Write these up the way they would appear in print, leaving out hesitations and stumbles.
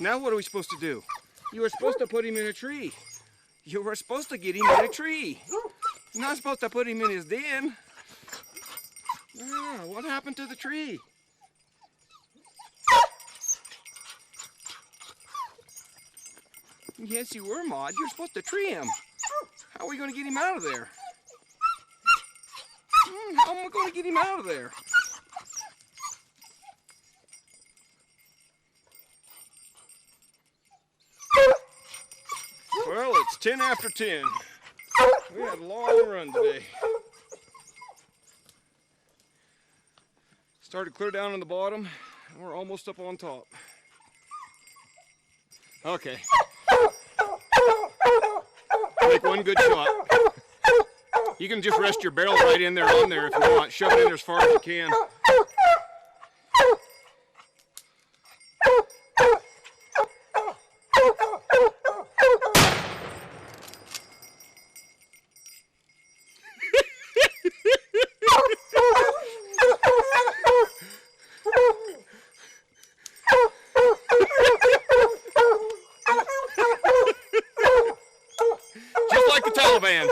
Now what are we supposed to do? You were supposed to put him in a tree. You were supposed to get him in a tree. You're not supposed to put him in his den. Ah, what happened to the tree? Yes, you were, Maud. You're supposed to tree him. How are we going to get him out of there? How am I going to get him out of there? Well, it's 10 after 10. We had a long run today. Started clear down on the bottom, and we're almost up on top. Okay. Make one good shot. You can just rest your barrel right in there on there if you want. Shove it in there as far as you can. Just like the Taliban.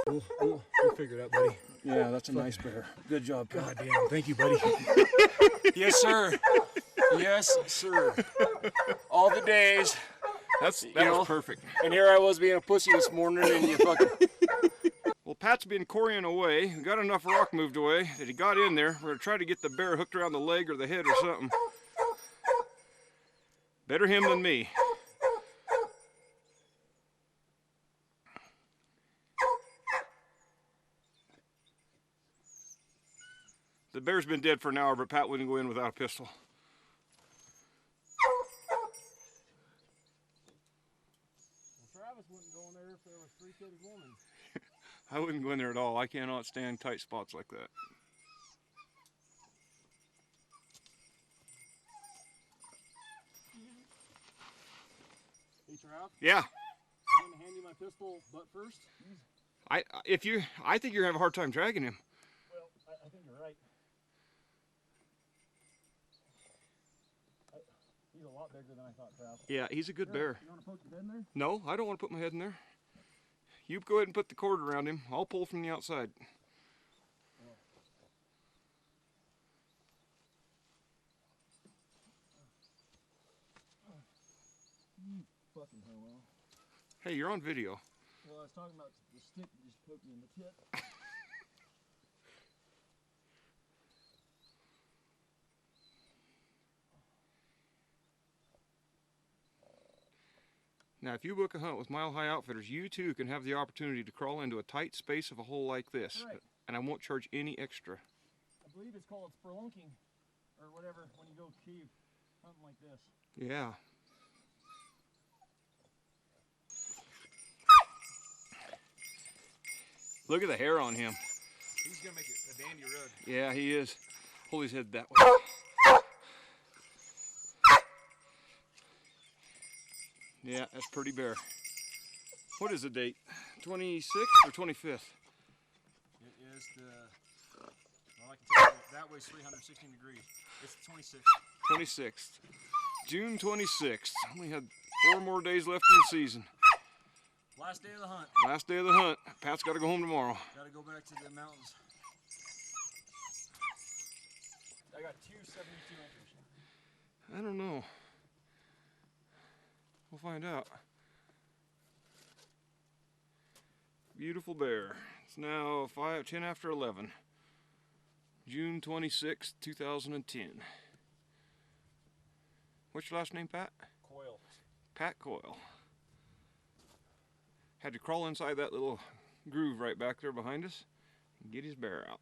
We'll figure it out, buddy. Yeah, that's a nice bear. Good job. God damn, thank you, buddy. Yes, sir. Yes, sir. All the days. That was perfect. And here I was being a pussy this morning, and you fucking... Well, Pat's been corying away. We got enough rock moved away that he got in there. We're going to try to get the bear hooked around the leg or the head or something. Better him than me. The bear's been dead for an hour, but Pat wouldn't go in without a pistol. Well, Travis wouldn't go in there if there was three-titted women. I wouldn't go in there at all. I cannot stand tight spots like that. Hey, Trav? Yeah. I'm gonna hand you my pistol butt first. I think you're gonna have a hard time dragging him. Well, I think you're right. He's a lot bigger than I thought, Trav. Yeah, he's a good bear. You want to poke your head in there? No, I don't want to put my head in there. You go ahead and put the cord around him. I'll pull from the outside. Fucking homo. Hey, you're on video. Well, I was talking about the stick that just poked me in the tip. Now, if you book a hunt with Mile High Outfitters, you too can have the opportunity to crawl into a tight space of a hole like this. Right. And I won't charge any extra. I believe it's called spelunking, or whatever, when you go cave hunting like this. Yeah. Look at the hair on him. He's gonna make it a dandy rug. Yeah, he is. Hold his head that way. Yeah, that's pretty bare. What is the date? 26th or 25th? It is the, well, I can tell you that way's 316 degrees. It's the 26th. 26th. June 26th. Only had 4 more days left in the season. Last day of the hunt. Last day of the hunt. Pat's got to go home tomorrow. Got to go back to the mountains. I got 272 inches. I don't know. We'll find out. Beautiful bear. It's now 10 after 11. June 26, 2010. What's your last name, Pat? Coil. Pat Coyle. Had to crawl inside that little groove right back there behind us and get his bear out.